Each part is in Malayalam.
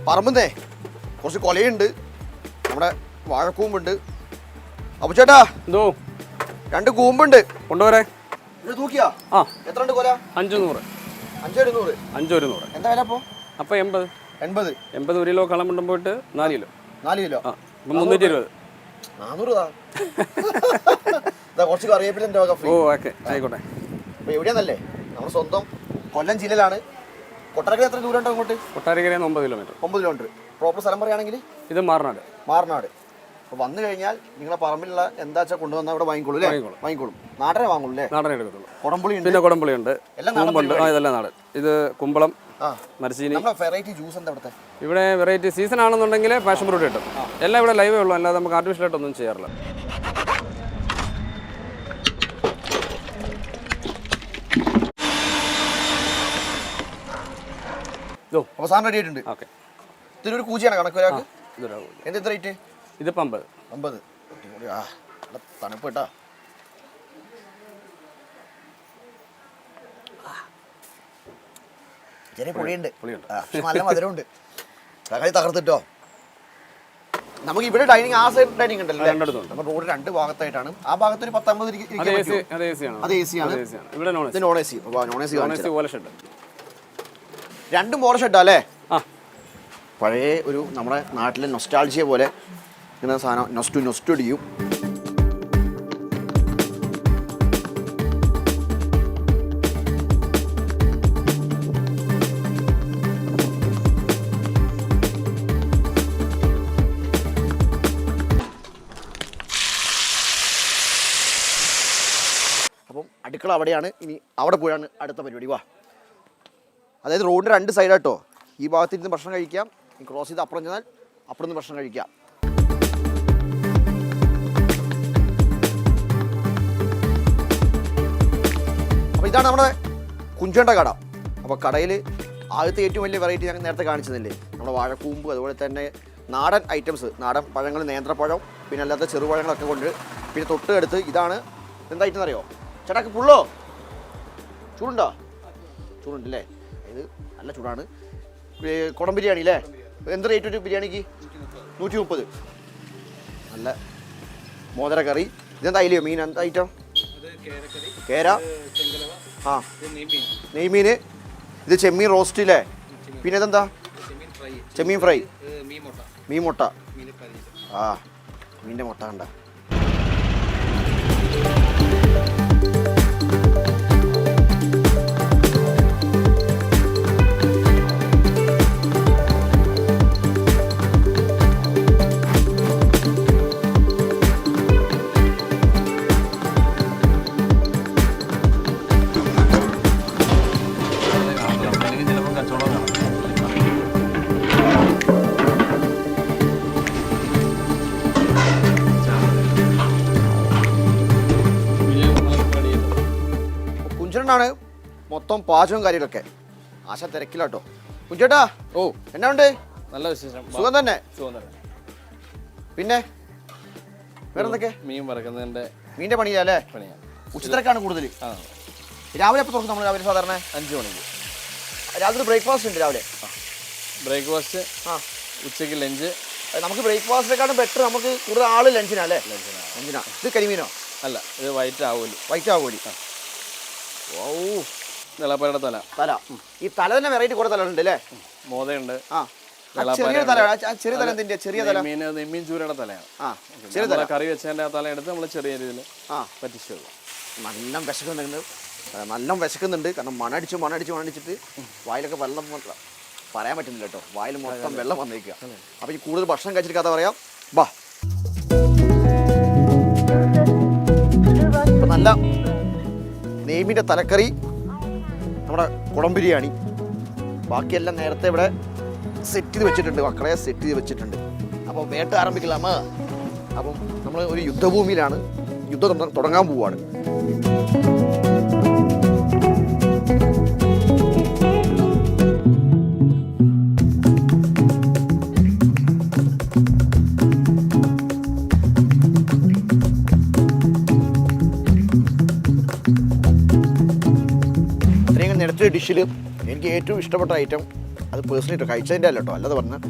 പറമ്പുന്നേ കുറച്ച് കൊലയുണ്ട്, നമ്മുടെ വാഴക്കൂമ്പുണ്ട്. അപ്പൊ ചേട്ടാ എന്തോ 2 കൂമ്പുണ്ട് കൊണ്ടുവരെ. ഇത് തൂക്കിയാ? ആ എത്ര ഉണ്ട് കൊല? 500. 5 500. എന്താ വില അപ്പൊ? അപ്പോൾ 80. 80 1 കിലോ കളം പോയിട്ട് 4 കിലോ. 4 കിലോ. ആ അപ്പം 320. 400 കുറച്ച് കറിവേപ്പില. ഓ ഓക്കെ ആയിക്കോട്ടെ. അപ്പൊ എവിടെയാന്നല്ലേ, നമ്മുടെ സ്വന്തം കൊല്ലം ജില്ലയിലാണ്. കൊട്ടാരക്കര എത്ര ദൂരം ഉണ്ടോ അങ്ങോട്ട്? കൊട്ടാരക്കര 9 കിലോമീറ്റർ. 9 കിലോമീറ്റർ. പ്രോപ്പർ സ്ഥലം പറയുകയാണെങ്കിൽ ഇത് മാറനാട്. അപ്പോൾ വന്നു കഴിഞ്ഞാൽ നിങ്ങളെ പറമ്പിലുള്ള എന്താ വെച്ചാൽ കൊണ്ടുവന്നാൽ അവിടെ വാങ്ങിക്കോളൂ അല്ലേ? വാങ്ങിക്കോളും. നാടനെ വാങ്ങുള്ളൂ അല്ലേ? നാടനെ എടുക്കത്തുള്ളൂ. കുടംപുളി ഉണ്ട്, പിന്നെ കുടംപുളിയുണ്ട്, കൂമ്പുണ്ട്. ഇതെല്ലാം നാടൻ. ഇത് കുമ്പളം, മരച്ചീനി. വെറൈറ്റി ജ്യൂസ് എന്താ ഇവിടുത്തെ? ഇവിടെ വെറൈറ്റി സീസൺ ആണെന്നുണ്ടെങ്കിൽ പാഷൻ ഫ്രൂട്ട് കിട്ടും. എല്ലാം ഇവിടെ ലൈവേ ഉള്ളൂ, അല്ലാതെ നമുക്ക് ആർട്ടിഫിഷ്യലായിട്ടൊന്നും ചെയ്യാറില്ല. അപ്പോൾ സാധനം റെഡി ആയിട്ടുണ്ട്. ഓക്കെ. ഇതിലൊരു കൂച്ചിയാണ് കണക്ക് ഒരാൾക്ക്. എന്ത് റേറ്റ്? ഇതിപ്പോൾ 50. 50. ആ തണുപ്പ് കേട്ടാ. ചെറിയ പുളിയുണ്ട്, നല്ല മധുരമുണ്ട്. കളി തകർത്തിട്ടോ. നമുക്ക് ഇവിടെ ഡൈനിങ്, ആ സൈഡ് ഡൈനിങ് ഉണ്ടല്ലോ, നമ്മുടെ റോഡ് 2 ഭാഗത്തായിട്ടാണ്. ആ ഭാഗത്ത് ഒരു 10-50 അത് എ സി ആണ്. ഇത് നോൺ എ സി. രണ്ടും മോറ ഷെഡാ അല്ലേ? പഴയ ഒരു നമ്മുടെ നാട്ടിലെ നൊസ്റ്റാൾജിയ പോലെ ഇങ്ങനെ സാധനം നൊസ്റ്റു അടിയും. അപ്പം അടുക്കള അവിടെയാണ്. ഇനി അവിടെ പോയാണ് അടുത്ത പരിപാടി. വാ. അതായത് റോഡിൻ്റെ 2 സൈഡാട്ടോ. ഈ ഭാഗത്തിരുന്ന് ഭക്ഷണം കഴിക്കാം, ക്രോസ് ചെയ്ത് അപ്പുറം ചെന്നാൽ അപ്പുറം നിന്ന് ഭക്ഷണം കഴിക്കാം. അപ്പോൾ ഇതാണ് നമ്മുടെ കുഞ്ചേണ്ട കട. അപ്പോൾ കടയിൽ ആദ്യത്തെ ഏറ്റവും വലിയ വെറൈറ്റി ഞാൻ നേരത്തെ കാണിച്ചതല്ലേ, നമ്മുടെ വാഴക്കൂമ്പ്, അതുപോലെ തന്നെ നാടൻ ഐറ്റംസ്, നാടൻ പഴങ്ങൾ, നേന്ത്രപ്പഴം, പിന്നെ അല്ലാത്ത ചെറുപഴങ്ങളൊക്കെ കൊണ്ട്. പിന്നെ തൊട്ട് അടുത്ത് ഇതാണ് എന്താ ഐറ്റം അറിയോ ചേട്ടാ? പുള്ളോ ചൂടുണ്ടോ? ചൂടുണ്ടല്ലേ. ഇത് നല്ല ചൂടാണ്. കുടം ബിരിയാണി അല്ലേ? എന്ത് റേറ്റ് ഒരു ബിരിയാണിക്ക്? 130. നല്ല മോദര കറി. ഇതെന്താ അയിലയോ മീൻ? എന്താ ഐറ്റം? കേര. ആ നെയ്മീൻ. ഇത് ചെമ്മീൻ റോസ്റ്റ് അല്ലേ? പിന്നെ ഇതെന്താ? ചെമ്മീൻ ഫ്രൈ. മീൻ മുട്ട. ആ മീൻ്റെ മുട്ട കണ്ട. കുഞ്ചേട്ടനാണ് മൊത്തം പാചകവും കാര്യങ്ങളൊക്കെ. ആശ തിരക്കിലാട്ടോ. കുഞ്ചേട്ടാ, ഓ എന്നാ ഉണ്ട്? നല്ല വിശേഷം. സുഖം തന്നെ. പിന്നെ വേറെ എന്തൊക്കെ? മീൻ വറക്കുന്നതിന്റെ മീൻ്റെ പണിയല്ലേ? ഉച്ചത്തിരക്കാണ് കൂടുതൽ. രാവിലെ എപ്പോൾ തുറക്കും നമ്മൾ? രാവിലെ സാധാരണ 5 മണിക്ക്. രാവിലെ ബ്രേക്ക്ഫാസ്റ്റ് ഉണ്ട്. രാവിലെ ബ്രേക്ക്ഫാസ്റ്റ്, ഉച്ചയ്ക്ക് ലഞ്ച്. നമുക്ക് ബ്രേക്ക്ഫാസ്റ്റിനെക്കാളും ബെറ്റർ നമുക്ക് കൂടുതൽ ആൾ ലഞ്ചിനല്ലേ? ലഞ്ചിനാ. ഇത് കരിമീനോ? അല്ല, ഇത് വൈറ്റ് ആവൂലി. ഓ നിളപ്പരയുടെ തല. ഈ തല തന്നെ വെറൈറ്റി കുറെ തല ഉണ്ട് അല്ലേ? മോതയുണ്ട്. ചെറിയ തല എന്തിന്റെ? ചെറിയ തല നെമ്മീൻ ചൂരയുടെ തലയാണ്. ചെറിയ തല കറി വെച്ചതിന്റെ ആ തല എടുത്ത് നമ്മൾ ചെറിയ രീതിയിൽ പറ്റിച്ചു. നല്ല വിശക്കുന്നുണ്ട്. കാരണം മണടിച്ചിട്ട് വായിലൊക്കെ വെള്ളം പറയാൻ പറ്റുന്നില്ല കേട്ടോ. വായിൽ മൊത്തം വെള്ളം വന്നേക്കുക. അപ്പൊ ഈ കൂടുതൽ ഭക്ഷണം കഴിച്ചിട്ട് കഥ പറയാം. ബാ. നല്ല നെയ്മിൻ്റെ തലക്കറി, നമ്മുടെ കുടം ബിരിയാണി, ബാക്കിയെല്ലാം നേരത്തെ ഇവിടെ സെറ്റ് ചെയ്ത് വെച്ചിട്ടുണ്ട്. മക്കളെ സെറ്റ് ചെയ്ത് വെച്ചിട്ടുണ്ട്. അപ്പോൾ വേട്ട ആരംഭിക്കലാമ. അപ്പം നമ്മൾ ഒരു യുദ്ധഭൂമിയിലാണ്. യുദ്ധം തുടങ്ങാൻ പോവുകയാണ്. ഇത്രയും നിരത്തിയ ഡിഷിൽ എനിക്ക് ഏറ്റവും ഇഷ്ടപ്പെട്ട ഐറ്റം അത് പേഴ്സണലി കഴിച്ചതിൻ്റെ അല്ല കേട്ടോ, അല്ലാതെ പറഞ്ഞാൽ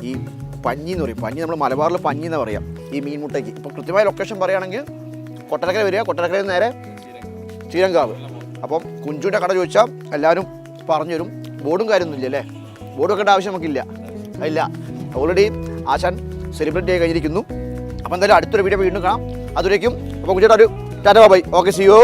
ഈ പഞ്ഞി എന്ന് പറയും. പഞ്ഞി നമ്മൾ മലബാറിൽ പഞ്ഞി എന്ന് പറയാം ഈ മീൻമുട്ടയ്ക്ക്. ഇപ്പോൾ കൃത്യമായ ലൊക്കേഷൻ പറയുകയാണെങ്കിൽ കൊട്ടാരക്കര വരിക, കൊട്ടാരക്കരയിൽ നേരെ ചീരങ്കാവ്. അപ്പം കുഞ്ചുവിൻ്റെ കട ചോദിച്ചാൽ എല്ലാവരും പറഞ്ഞു തരും. ബോർഡും കാര്യമൊന്നുമില്ല അല്ലേ? ബോർഡ് വെക്കേണ്ട ആവശ്യം നമുക്കില്ല. ഇല്ല, ഓൾറെഡി ആശാൻ സെലിബ്രേറ്റ് ചെയ്ത് കഴിഞ്ഞിരിക്കുന്നു. അപ്പോൾ എന്തായാലും അടുത്തൊരു വീഡിയോ വീണ്ടും കാണാം. അതുവരേക്കും അപ്പോൾ കുഞ്ചേട്ടാ ഒരു tata bye. Okay, see U.